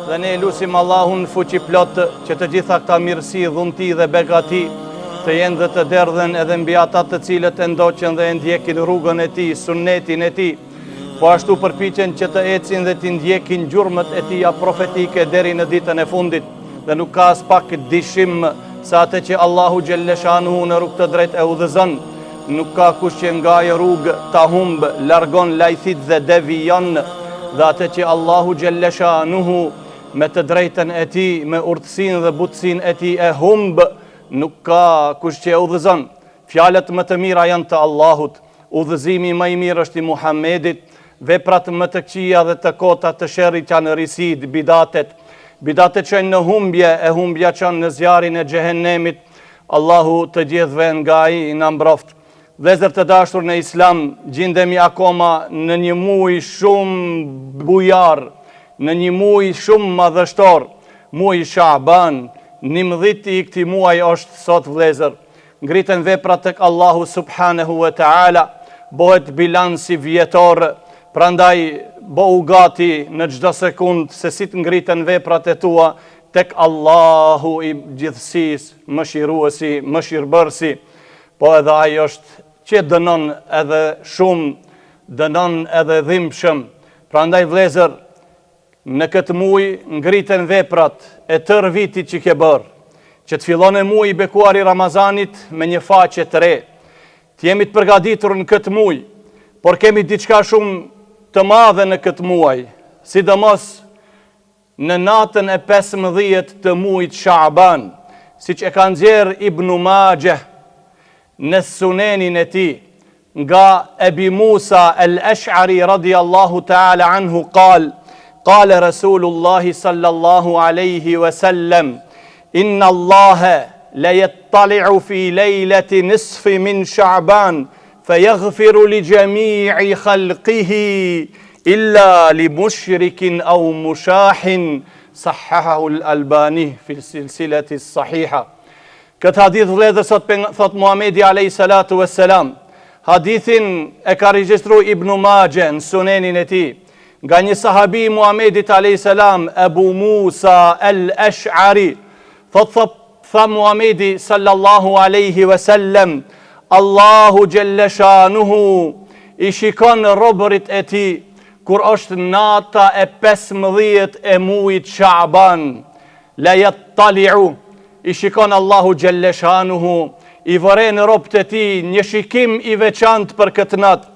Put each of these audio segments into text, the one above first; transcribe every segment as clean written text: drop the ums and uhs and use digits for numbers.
dhe ne lusim Allahun fuqi plot që të gjitha këta mirësi, dhunti dhe begati të jenë dhe të derdhen edhe mbi ata të cilët e ndoqen dhe e ndjekin rrugën e tij, sunnetin e tij, po ashtu përpiqen që të ecin dhe të ndjekin gjurmët e tija profetike deri në ditën e fundit, dhe nuk ka as pak dishim se atë që Allahu xhelleshanu në rrugë të drejtë e udhëzon, nuk ka kush që nga ajo rrugë ta humb, largon lajthit dhe devijon, dhe atë që Allahu xhelleshanuhu me të drejtën e tij, me urtësinë dhe butësinë e tij e humb, nuk ka kush që e udhëzon. Fjalët më të mira janë të Allahut, udhëzimi më i mirë është i Muhamedit, veprat më të këqija dhe të kota të sherrit janë risid, bidatet që në humbje, e humbja që në zjarin e xhehenemit. Allahu të gjithëve nga ai na mbroft. Vëllezër të dashur në Islam, gjendemi akoma në një muaj shumë bujar, në një muaj shumë madhështor, muaji Shaaban. 19 i këtij muaji është sot, vëllezër. Ngritën veprat tek Allahu subhanahu wa taala, bëhet bilansi vjetor. Prandaj bëu gati në çdo sekund se si të ngritën veprat e tua tek Allahu i gjithësisë, mëshiruesi, mëshirbërësi. Po edhe ai është që dënon edhe shumë, dënon edhe dhimbshëm. Prandaj vëllezër, në këtë muaj ngritën veprat e tërë vitit që ke bërë, që të fillon e muaji i bekuar i Ramazanit me një faqe të re. Të jemi të përgatitur në këtë muaj, por kemi diçka shumë të madhe në këtë muaj, sidomos në natën e 15 të muajit Shaaban, siç e ka nxjerrë Ibn Majah në sunenin e tij, nga Ebi Musa al-Ash'ari radiyallahu ta'ala anhu قال رسول الله صلى الله عليه وسلم إن الله ليطلع في ليلة نصف من شعبان فيغفر لجميع خلقه إلا لمشرك أو مشاح صححه الألباني في السلسلة الصحيحة. Këtë hadith vëllezër thot Muhamedi alayhi salatu wassalam. Hadithin e ka regjistruar Ibn Majah në sunenin e tij, nga një sahabi Muhamedit a.s. Ebu Musa al-Ash'ari. Tha Muhamedi sallallahu aleyhi ve sellem, Allahu xhelleshanuhu i shikon robërit e ti kur është nata e 15 e muajit Shaaban. La yattali'u, i shikon Allahu xhelleshanuhu, i vëren robët e ti një shikim i veçantë për këtë natë.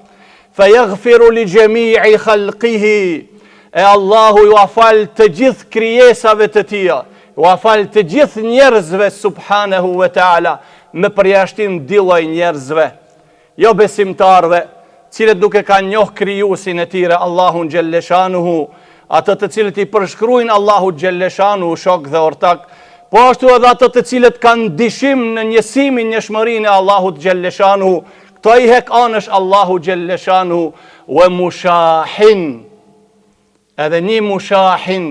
Fayaghfiru li jami'i khalqihi, e Allahu ju afal të gjithë krijesave të tija, ju afal të gjithë njerëzve subhanahu wa ta'ala, me përjashtim dilloj njerëzve, jo besimtarve, cilët duke ka njoh krijuesin e tyre Allahun xhelleshanuhu, ato të cilët i përshkruajnë Allahu xhelleshanuhu shok dhe ortak, po ashtu edhe ato të cilët kanë dishim në njësimin, njohshmërinë e Allahut xhelleshanuhu. Këto i hek anësh Allahu xhelleshanu wa mushahin. Edhe një mushahin,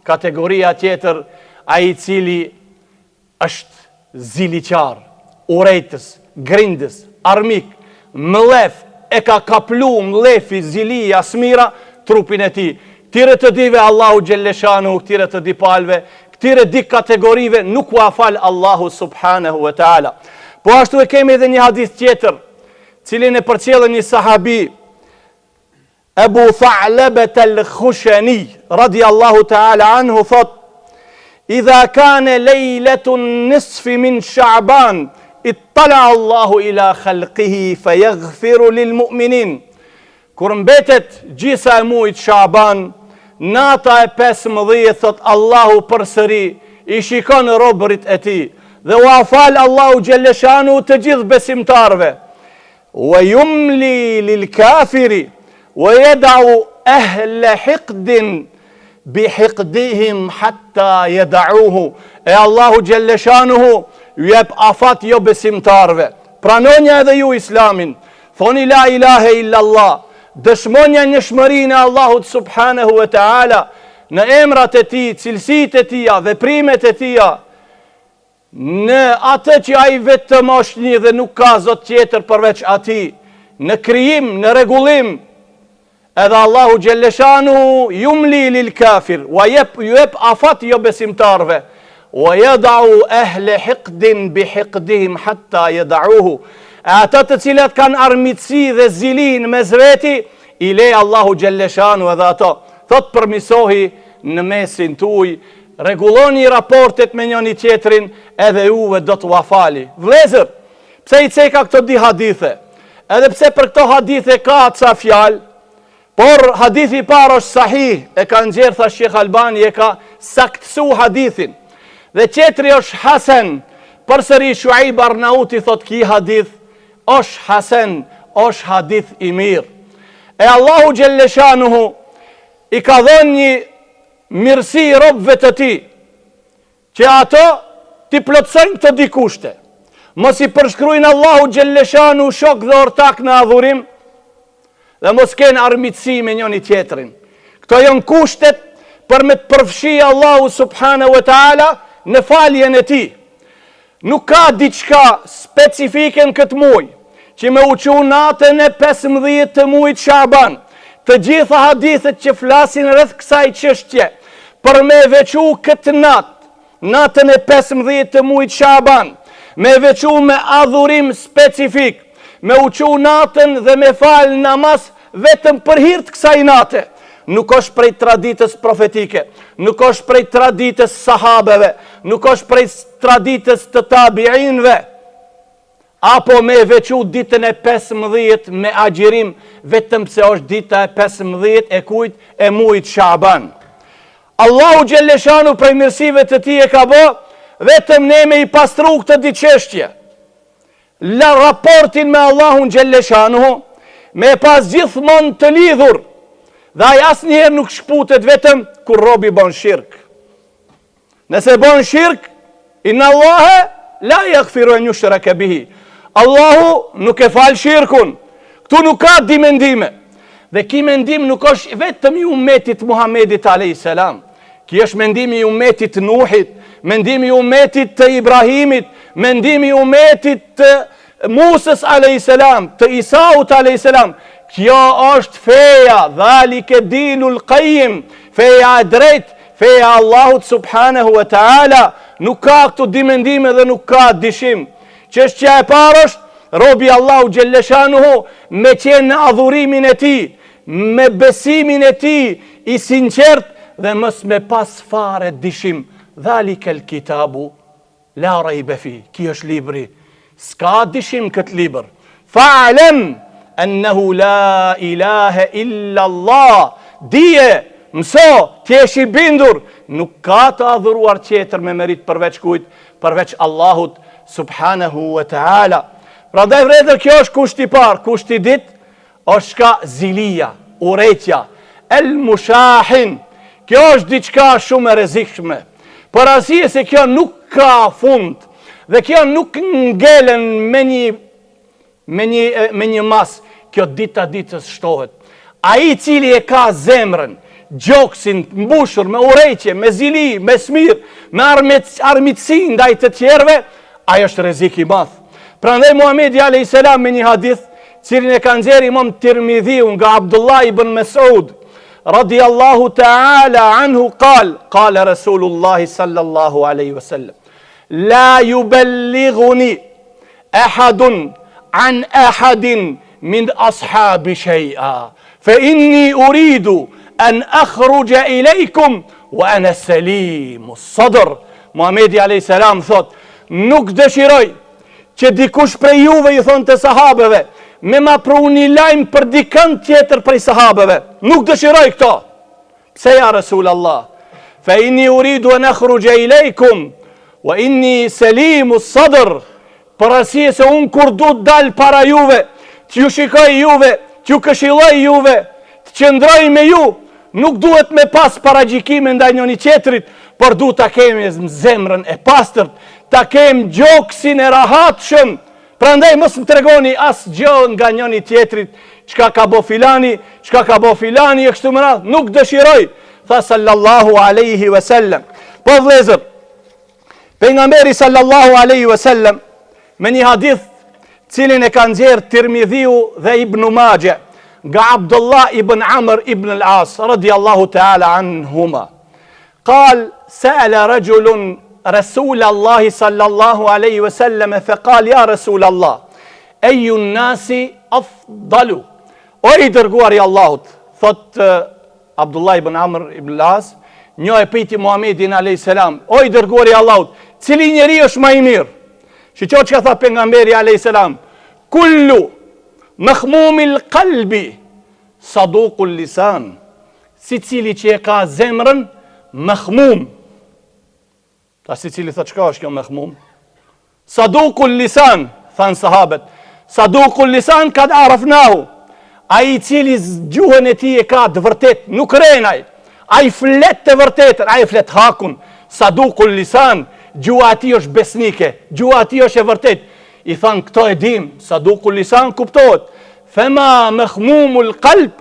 kategoria tjetër, ai i cili është ziliqar, urejtës, grindës, armik, mlef, e ka kaplu mlefi, zilija, smira, trupin e ti. Këtire të dive Allahu xhelleshanu, këtire të di palve, këtire di kategorive nuk u afal Allahu subhanahu wa ta'ala. Po ashtu e kemi edhe një hadith tjetër, cilin e përcjellën një sahabi, Ebu Tha'labah al-Khushani, radiyallahu ta'ala anhu, thot, idha kane lejletun nisfi min Sha'ban, ittala Allahu ila khalqihi, fa yaghfiru lil mu'minin. Kur mbetet gjisa e muajit Sha'ban, nata e 15, thot Allahu përsëri, i shikon robërit e tij, dhe u afal Allahu xhelleshanu të gjithë besimtarve. Wa yumli lil kafiri wa yad'u ahla hiqdin bi hiqdihim hatta yad'uhu. E Allahu xhelleshanuhu ju jep afat jo besimtarve. Pranonja edhe ju islamin, thoni la ilahe illallah, dëshmonja njohshmërinë e Allahut subhanahu wa ta'ala në emrat e tij, cilësitë e tija, veprimet e tija, në atë që ai vetëm është një dhe nuk ka zot tjetër përveç atij, në krijim, në rregullim, edhe Allahu Gjelleshanu jumli lil kafir, ju jep afat jo besimtarve, wa yada'u ahle hiqdin bi hiqdihim hatta yada'uhu. E ata të cilat kanë armitsi dhe zilin me zveti, i le Allahu Gjelleshanu edhe ato. Thot përmisohi në mesin tuj, reguloni raportet me njëni tjetrin, edhe juve do të wafali. Vlezër, pse i ceka këto di hadithe? Edhe pse për këto hadithe ka ca fjalë, por hadithi parë është sahih, e ka nxjerrë tha Shekh Albani, e ka saktësu hadithin. Dhe qetri është hasen, përsëri Shuaib Arnauti thot ki hadith, është hasen, është hadith i mirë. E Allahu Gjelleshanuhu i ka dhënë një mirësi robëve të ti, që ato ti plotësojnë këtë di kushte. Mos i përshkrujnë Allahu Gjelleshanu shok dhe ortak në adhurim, dhe mos kenë armitsi me njëni tjetrin. Këto janë kushtet për me të përfshi Allahu subhanahu wa ta'ala në faljen e ti. Nuk ka diçka specifike në këtë muj, që me uqu natën e 15 të mujt Shaban, të gjitha hadithet që flasin rreth kësaj çështje, për me veçu këtë natën e 15 të mujt Shaban, me veçu me adhurim specifik, me uqu natën dhe me falë namaz vetëm për hir të kësaj nate. Nuk është prej traditës profetike, nuk është prej traditës sahabeve, nuk është prej traditës të tabiinve, apo me veçu ditën e 15 me agjirim, vetëm se është dita e 15 e kujt e mujt Shaban. Allahu Gjelleshanu prej mirësive të ti e ka bë, vetëm ne me i pastru këtë di çështje. La raportin me Allahun Gjelleshanu, me pas gjithmonë të lidhur, dhe ai asnjëherë nuk shkputet vetëm kur robi bën shirk. Nëse bën shirk, inna Allahe la yaghfiru an yushraka bihi. Allahu nuk e fal shirkun. Ktu nuk ka di mendime. Dhe ki mendim nuk është vetëm i ummetit Muhamedit alayhis salam. Ki është mendimi i ummetit Nuhit, mendimi i ummetit të Ibrahimit, mendimi i ummetit të Musës alayhis salam, të Isaut alayhis salam. Kjo është feja, dhalike dinul qayyim, feja e drejt, feja Allahut subhanahu wa ta'ala. Nuk ka këtu dimendime dhe nuk ka dishim. Çështja e parë është, robi Allahu Gjelleshanuhu, me qenë në adhurimin e ti, me besimin e ti, i sinqert dhe mës me pas fare dishim. Dhalike el kitabu, la rajbe fi, ki është libri. S'ka dishim këtë libër. Fa'alem, ennehu la ilahe illa Allah. Dije, mëso, t'jesh i bindur, nuk ka të adhuruar tjetër me merit përveç kujt, përveç Allahut subhanahu wa ta'ala. Pra dhe vredër, kjo është kushti par, kushti dit, është ka zilia, uretja, el mushahin. Kjo është diçka shumë e rrezikshme. Për arsye se kjo nuk ka fund, dhe kjo nuk ngelen me një mas, kjo dita ditës shtohet. Ai i cili e ka zemrën, gjoksin, mbushur, me ureqje, me zili, me smir, me armitsi ndaj të tjerve, ai është rrezik i madh. Prandaj Muhamedi alayhis salam me një hadith, cilin e ka nxjerrë Imam Tirmidhiu nga Abdullah ibn Mas'ud, radiyallahu ta'ala anhu, qala Rasulullah sallallahu alaihi wasallam, la yuballighuni ahadun an ahadin min ashabi shay'a, fa inni uridu an akhruja ilaykum wa ana salimu sadr. Muhamedi alayhis salam thot, nuk dëshiroj që dikush prej juve i thonë të sahabeve, me ma pru një lajmë për dikën tjetër prej sahabeve. Nuk dëshiroj këto. Pse ja Rasul Allah? Fa inni uridu an akhruja ilaykum wa inni salimu sadr. Për arsye se unë kur du të dal para juve, të ju shikoj juve, të ju këshilloj juve, të qëndroj me ju, nuk duhet me pas paragjikime ndaj njëri tjetrit, por du ta kemi zemrën e pastërt, ta kemi gjoksin e rahatshëm. Prandaj mos më tregoni asgjë nga njëri tjetrit, çka ka bo filani, çka ka bo filani e kështu me radhë, nuk dëshiroj, tha sallallahu alaihi wasallam. Po vëllezër, pejgamberi sallallahu alaihi wasallam me një hadith cilin e kanë nxjerrë Tirmidhiu dhe Ibn Majah, nga Abdullah ibn Amr ibn al-As radiallahu ta'ala anhuma. قال سأل رجل رسول الله صلى الله عليه وسلم فقال يا رسول الله أي الناس أفضل. O i dërguar i Allahut, thot Abdullah ibn Amr ibn al-As, një e piti Muhammedin a.s. O i dërguar i Allahut, cili njeri është më i mirë? Shqo që ka tha pejgamberi a.s. Kullu mahmumil qalbi saduqul lisan. Si cili që e ka zemrën mahmum. Ta si cili thot çka është kjo mahmum? Saduqul lisan, thanë sahabët. Saduqul lisan kad arafnahu. A i cili gjuhën e ti e ka të vërtet, nuk renaj. A i flet të vërtetën, a i flet hakun. Saduqul lisan, gjuha ati është besnike, gjuha ati është e vërtet. I thanë këto e dim, saduqul lisan kuptohet. Fema mahmumul qalb.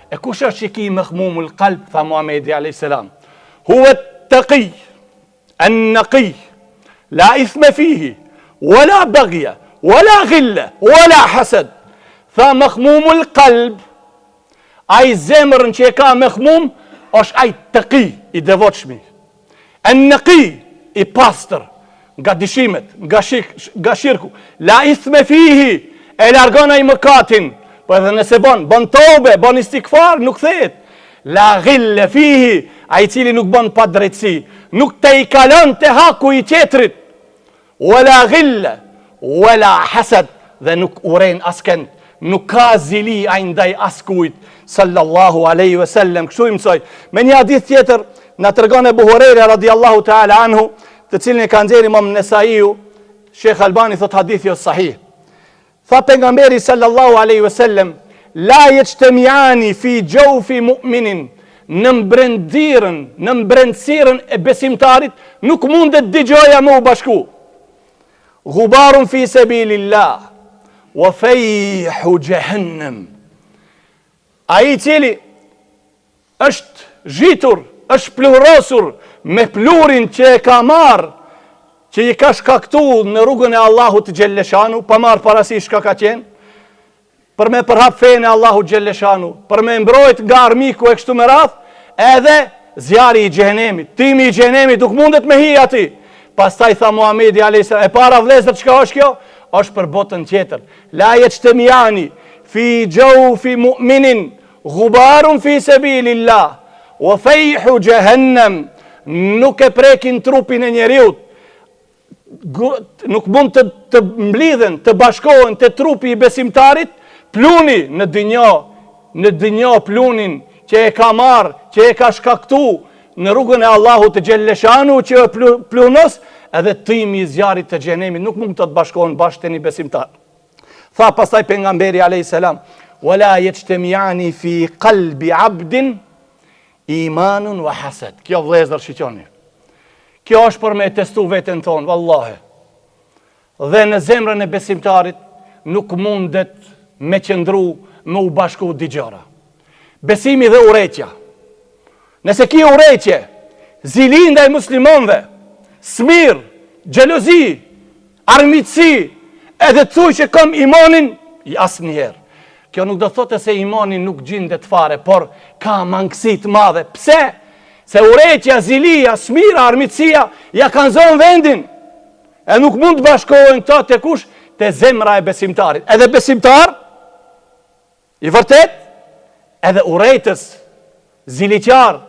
E kush është që ki mahmumul qalb, tha Muhamedi a.s. Huwa taqi, an-naqi, la ithme fihi, wala bagja, wala ghilla, wala hasad. Tha mahmumul qalb, a i zemrën që e ka mahmum, është a i taqi, i devotshmi. An-naqi, i pastër, nga dishimet, nga shirku. La ithme fihi, e largon ai mëkatin, po edhe nëse bon tobe, bon istikfar, nuk thehet. La ghille fihi, a i cili nuk bon pa drejtësi, nuk te i kalon të haku i tjetrit. Wala ghille, wala hasad, dhe nuk uren askend, nuk ka zili a i ndaj askujt, sallallahu aleyhi ve sellem. Kështu i mësoj. Me një hadith tjetër, në tërgon e Buhureyre radiallahu ta'ala anhu, të cilin e ka nxjerrë Imam Nesaiu, Sheikh Albani thot hadithi është sahih. Tha pejgamberi sallallahu aleyhi ve sellem, la yajtami'ani fi jawfi mu'minin, në mbrendirën, në mbrendësirën e besimtarit, nuk mundet digjoja me u bashku. Ghubarun fi sabilillah, wa fejhu jahannam. A i cili është zhitur, është plurosur me plurin që e ka marë, që i ka shkaktu në rrugën e Allahut Gjelleshanu, pa marë parasysh shka ka qenë, për me përhap fejnë e Allahut Gjelleshanu, për me mbrojt nga armiku e kështu me rath, edhe zjari i gjenemit, timi i gjenemit, nuk mundet me hi ati. Pastaj tha Muhamedi a.s. E para vlezër qka është kjo? është për botën tjetër. La yajtami'ani fi jawfi mu'minin ghubarun fi sabilillah wa fejhu jahannam. Nuk e prekin trupin e njeriut, nuk mund të mblidhen, të bashkohen të trupi i besimtarit, pluni në dynjë plunin që e ka marë, që e ka shkaktu në rrugën e Allahut të Gjelleshanu, që e plunos, edhe timi i zjarit të xhenemit nuk mund të bashkohen bashkë të një besimtar. Tha pastaj pejgamberi alayhis salam, wala yajtami'ani fi qalbi 'abdin imanun wa hasad. Kjo vëllezër shiqoni. Kjo është për me testu veten tonë, vallahi. Dhe në zemrën e besimtarit nuk mundet me qëndru, me u bashku digjara. Besimi dhe urrejtja. Nëse ki urrejtje, zili ndaj muslimanëve, smir, xhelozi, armiqësi, edhe thuj që kam imanin, i asnjëherë. Kjo nuk do thotë se imani nuk gjendet fare, por ka mangësi të madhe. Pse? Se urrejtja, zilia, smira, armiqësia ja kanë zonë vendin. E nuk mund të bashkohen këto te kush? Te zemra e besimtarit. Edhe besimtar, i vërtet, edhe urrejtës, ziliqar,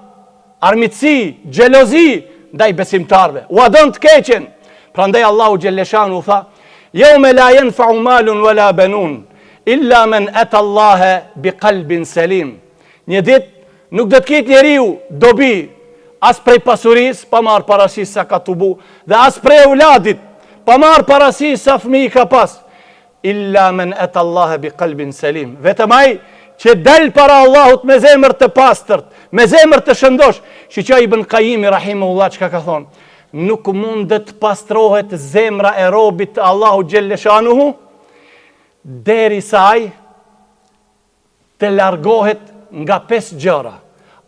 armiqësi, xhelozi ndaj besimtarve. U adon të keqen. Prandaj Allahu Gjelleshanu tha, yawma la yanfa'u malun wala banun illa man ata Allah bi qalbin salim. Një ditë nuk do të ketë njeriu dobi as prej pasurisë, pa marr parasysh sa ka tubu, dhe as prej euladit, pa marr parasysh sa fëmijë ka pas. Illa man ata Allah bi qalbin salim. Vetëm ai që del para Allahut me zemër të pastërt, me zemër të shëndosh. Shiqaj Ibn Qayyim rahimahullah çka ka thonë, nuk mundet pastrohet zemra e robit të Allahu Gjelleshanuhu deri sa ai të largohet nga 5 gjëra,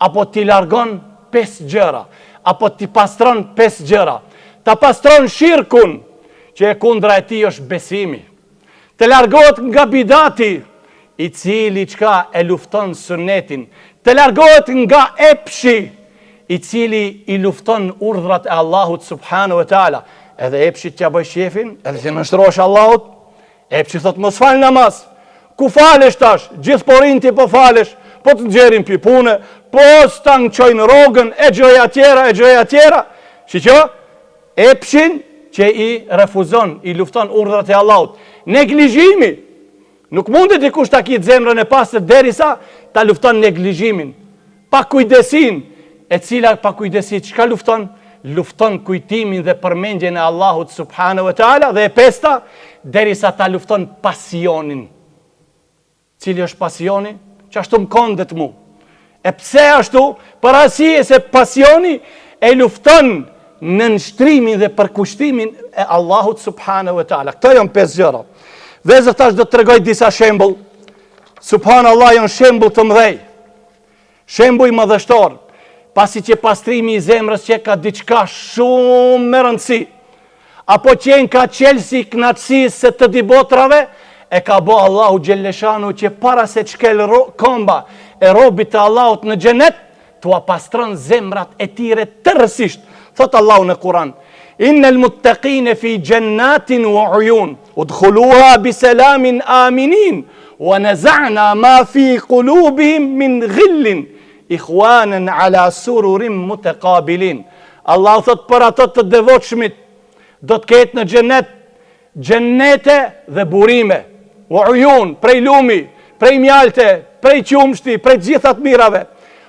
apo t'i largon 5 gjëra, apo t'i pastron 5 gjëra. Ta pastron shirkun, që e kundra e tij është besimi. Të largohet nga bidati, i cili qka e lufton sunnetin, të largohet nga epshi, i cili i lufton urdhrat e Allahut subhanahu wa taala. Edhe epshi t'ja bëj shefin, edhe që nështrosh Allahut, epshi thot mos fal namaz. Ku falesh tash? Gjithë porin ti po falesh, po të gjerin pi pune, po s'tan qojnë rogën, e gjoja tjera. Shqo? Epshin që i refuzon, i lufton urdhrat e Allahut. Neglizhimi. Nuk mundet dikush ta kitë zemrën e pastër derisa ta lufton neglizhimin. Pa kujdesin, e cila pa kujdesi çka lufton? Lufton kujtimin dhe përmendjen e Allahut subhanahu wa taala, dhe e pesta derisa ta lufton pasionin. Cili është pasioni? Që ashtu më kondet mu. E pse ashtu? Për arsye se pasioni e lufton në nështrimin dhe përkushtimin e Allahut subhanahu wa taala. Këto janë 5 gjëra. Vezër tash do të tregoj disa shembull. Subhanallah, janë shembull të mëdhej. Shembull madhështor. Pasi që pastrimi i zemrës që ka diçka shumë me rëndësi, apo qenë ka qelsi knatësisë se të dibotrave, e ka bo Allahu Gjelleshanu që para se çkel komba e robit të Allahut në xhenet, tua pastron zemrat e tire tërësisht. Thot Allahu në Kur'an: Innal muttaqina fi jannatin wa uyun, udkhuluha bisalamin aminin, wa naza'na ma fi qulubihim min ghillin, ikhwanan ala sururin mutaqabilin. Allah thot për ato të devotshmit do të ketë në xhenet xhenete dhe burime, wa uyun, prej lumi, prej mjalte, prej qumshti, prej gjithat mirave.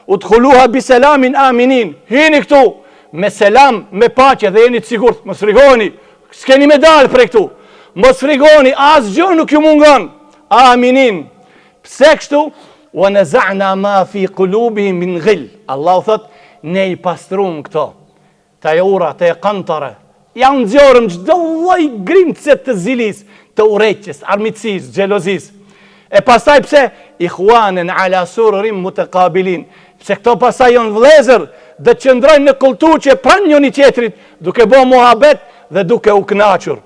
Udkhuluha bisalamin aminin. Hini këtu me selam, me paqe dhe jeni të sigurt, mos frigoni, s'keni me dalë prej këtu. Mos frigoni, asgjë nuk ju mungon. Aminin. Pse kështu? Wa naza'na ma fi qulubihim min ghill. Allah thot, ne i pastrum këto. Të ura, të kantare. Ja nxjorëm çdo lloj grimce të zilis, të urrëqjes, armiqësisë, xhelozisë. E pastaj pse? Ikhwanan ala sururin mutaqabilin. Pse këto pastaj janë vëllezër, dhe qëndrojnë në kulturë pranë njëri tjetrit, duke bë muhabet dhe duke u kënaqur.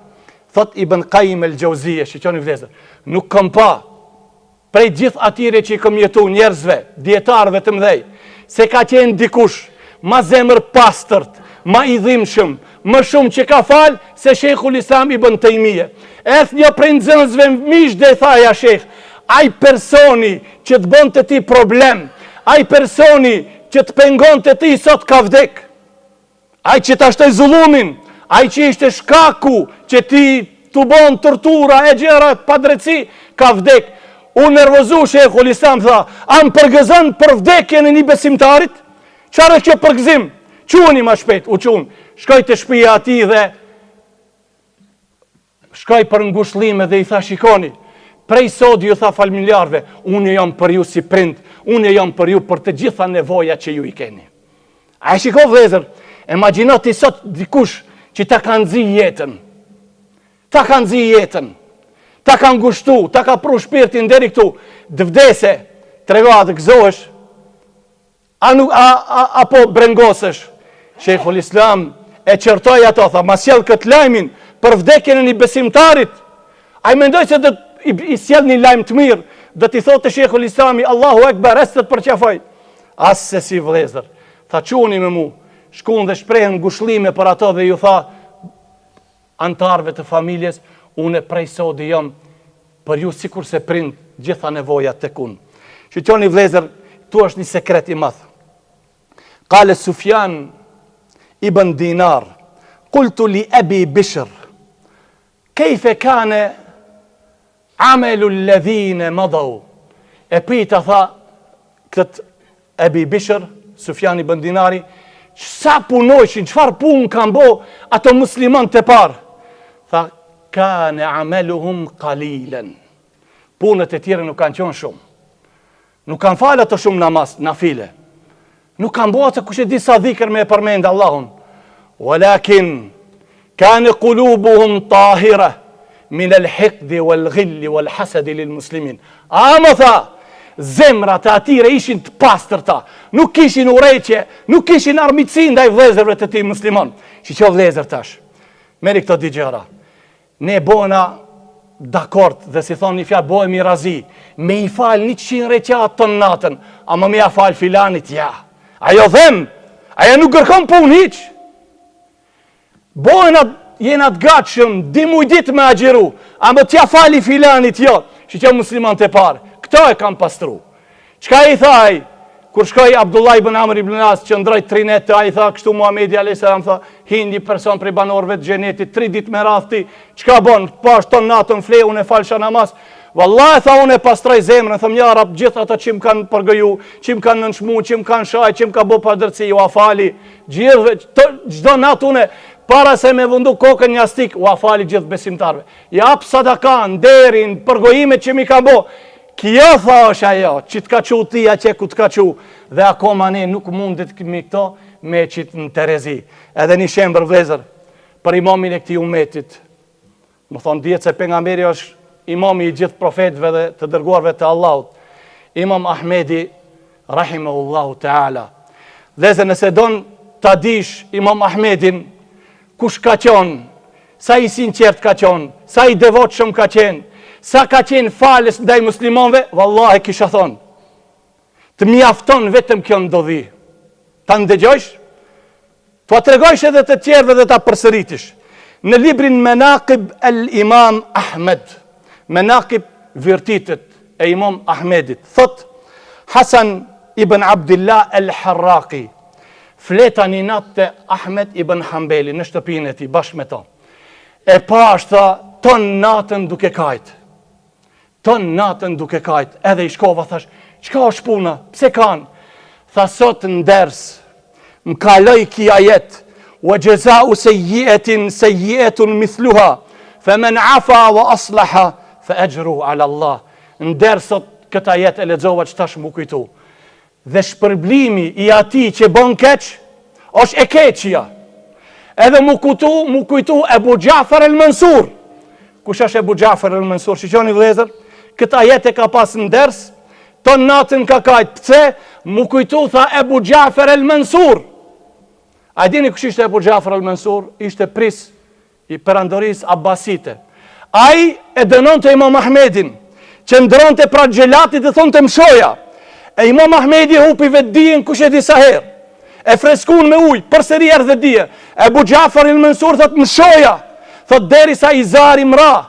Thot Ibn Qayyim el-Jauziyja, shiqoni vëllezër, nuk kam pa prej gjithë atyre që i kam jetu njerëzve, dietarëve të mëdhej, se ka qenë dikush ma zemër pastërt, ma i dhimbshëm, më shumë që ka falë se Sheikhul Islam Ibn Taymije. Eth një prej nxënësve mish dhe thaja Sheikh, ai personi që të bën të ti problem, ai personi që të pengon të ti sot ka vdek, ai që të ashtoj zullumin, ai që ishte shkaku që ti të bon tortura e gjëra pa drejtësi, ka vdek. Unë nervozu Sheikhul Islam tha, am përgëzën për vdekjen e një besimtarit? Çfarë kjo përgëzim? Quani ma shpejt, u qunë. Shkoj të shtëpia ati dhe shkoj për ngushëllime dhe i tha, shikoni, prej sot ju tha familjarve, unë jam për ju si prind, unë jam për ju për të gjitha nevoja që ju i keni. A e shiko vëllezër, imagjino ti sot dikush që ta ka nxi jetën. Ta ka nxi jetën. Ta ka ngushtu, ta ka pru shpirtin deri këtu, dëvdese, trega të gëzohesh, apo brengosësh. Sheikhul Islam e qërtoj ato, tha, ma sjell këtë lajmin për vdekjen e një besimtarit. A i mendoj se i sjell një lajm të mirë, dhe t'i thotë Sheikhul Islami, Allahu Ekber, estet për qafaj. As se si vëllezër, tha quni me mu, shkun dhe shprehen ngushëllime për ato dhe ju tha, antarve të familjes, unë prej sodi jam për ju sikur se prind gjitha nevojat të kun. Shqyqoni vëllezër, tu është një sekret i madh. Qale Sufjan ibn Dinar, qultu li Abi Bishr, kejfe kane amelu alladhina madau. E pita tha këtë Abi Bishr, Sufjan ibn Dinari, sa punojshin, çfarë punë kanë bo ato musliman të parë? Tha, kane ameluhum qalilan. Punët e tjere nuk kanë qenë shumë. Nuk kanë falë ato shumë namaz, nafile. Nuk kanë bo ato kush e di sa dhikër me e përmendë Allahun. Walakin kane qulubuhum tahira min al-hiqdi wal-ghilli wal-hasadi lil muslimin. Ama tha, zemrat e atyre ishin të pastërta, nuk kishin urrëqje, nuk kishin armiqsi ndaj vëllezërve të tij musliman. Shiqo vëllezër tash. Meri këto dy gjëra. Ne bona dakord dhe si thonë një fjalë bëhemi razi, me i falë 100 rekat të natën, ama me ja falë filanit, ja. Ajo them, ajo nuk kërkon punë hiç. Jena të gatshëm, dimuj ditë me agjeru, ama t'ja fali filanit, jo, që që musliman të parë. Këto e kam pastru. Qka i thaj, kur shkoj Abdullah ibn Amr ibn As, që ndroj 3 net, a i tha, kështu Muhamedi a.s. tha, hindi person prej banorëve të xhenetit, 3 ditë me radhti, qka bon, pash ton natën fle, unë e falësha namaz. Wallahi tha, unë e pastroj zemrën, thëm ja rap, gjithë ata që më kanë përgëju, që më kanë nënshmu, që më kanë shaj, që më ka bo padrëci, u afali, gjithve, gjdo natë une, para se me vëndu kokën një stik, u afali gjithë besimtarve. Jap sadakan, derin, përgojimet që mi ka bo. Kjo tha është ajo, që t'ka qu ti, a që ku t'ka qu. Dhe akoma ne nuk mundit mi këto me qitë në Terezi. Edhe një shembër vlezër, për imamin e këti umetit. Më thonë, djetë se pejgamberi është imami i gjithë profetëve dhe të dërguarve të Allahut. Imam Ahmedi, rahimahullahu ta'ala. Vlezër, nëse donë ta dish Imam Ahmedin, kush ka qonë, sa i sinqert ka qonë, sa i devotshëm ka qenë, sa ka qenë falës ndaj muslimanve, vallahi kisha thonë, të mjafton vetëm kjo ndodhi. Ta ndëgjojsh, të atregojsh edhe të tjerve dhe ta përsëritish. Në librin Menaqib el-Imam Ahmed, Menaqib virtitet e Imam Ahmedit, thot Hasan ibn Abdillah el-Harraqi, fleta një natë të Ahmed ibn Hanbeli në shtëpinë e ti, bashkë me ta. E pa është tha, ton natën duke kajtë. Ton natën duke kajtë. Edhe i shkova, thash, qka është puna? Pse kanë? Tha, sot në ders, më kaloj kia jetë, wa gjezau sejjietun mithluha, fe men afa wa aslaha, fe egjru ala Allah. Në ders, sot këta jetë e lexova që tash më kujtu. Dhe shpërblimi i ati që bon keq, është e keqja. Edhe mu kujtu Ebu Gjafar el-Mansur. Kush është Ebu Gjafar el-Mansur? Shqoni vlezër, këta jetë e ka pas në ders, ton natën ka kajtë. Pse? Mu kujtu, tha Ebu Gjafar el-Mansur. A dini kush ishte Ebu Gjafar el-Mansur? Ishte pris i perandoris Abbasite. Ai e dënon të Imam Ahmedin, që ndron të pra gjelatit dhe thonë të mshoja. E Imam Ahmedi hupi vetë dijen kush e disa herë. E freskun me ujë, përsëri erdhe dije. Ebu Gjafar el-Mansur thot më shoja. Thot deri sa i zari mra.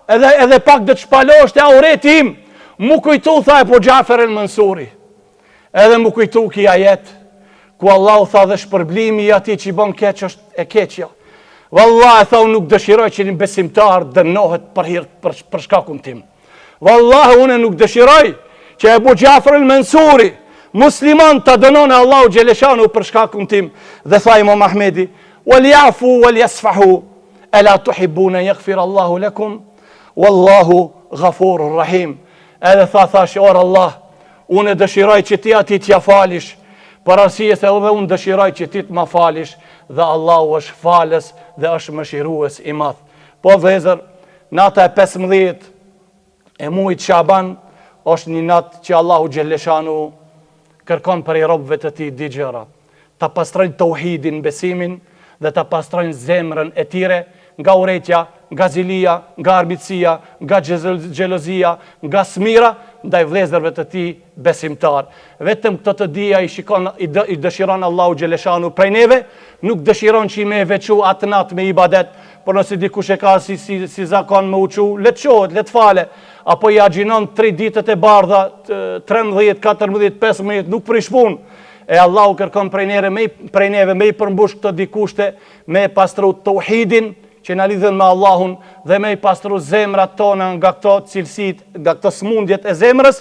Edhe pak dhe të shpalosh të aureti im. Mu kujtu, tha Ebu Gjafar el-Mansuri. Edhe mu kujtu kia jetë. Ku Allah tha dhe shpërblimi i ati që i bon keq është e keqja. Wallahi tha unë nuk dëshiroj që një besimtar dënohet për shkakun tim. Wallahi unë nuk dëshiroj që Ebu Gjafar el-Mansuri, musliman të dënon e Allahu Gjeleshanu për shkakun tim, dhe tha Imam Ahmedi, wal jafu, wal jasfahu, e la tuhibbuna yaghfir Allahu lakum, wallahu ghafurur rahim. Edhe thash, orë Allah, unë dëshiroj që ti ati t'ja falish, për arsye se edhe unë dëshiroj që ti t'ma falish, dhe Allahu është falës dhe është mëshirues i madh. Po vëllezër, nata e 15 e muajit Shaban, është një natë që Allahu Gjelleshanu kërkon për i robëve të ti di gjëra. Ta pastrojnë tauhidin, besimin, dhe ta pastrojnë zemrën e tire, nga uretja, nga zilia, nga arbitësia, nga xhelozia, nga smira, ndaj vëllezërve të ti besimtar. Vetëm këtë të dija i dëshiron Allahu Gjelleshanu prej neve, nuk dëshiron që i me veçu atë natë me ibadet, por nëse dikush e ka si zakon me uqu, le të qohet, le të fale, apo i agjinon 3 ditët e bardha, 13, 14, 15, nuk prish punë. E Allahu kërkon prej neve me i përmbush këto dikushte, me pastru tauhidin, që në lidhen me Allahun, dhe me i pastru zemrat tona nga këto cilësit, nga këto smundjet e zemrës,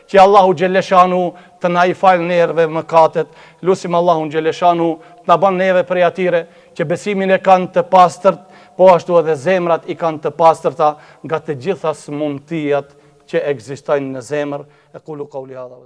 që Allahu Gjelleshanu të na i falë nerve mëkatet. Lusim Allahun Gjelleshanu të na ban neve prej atire, që besimin e kanë të pastërt, po ashtu edhe zemrat i kanë të pastërta nga të gjitha smundijat që ekzistojnë në zemër. E kulu qauli hadha.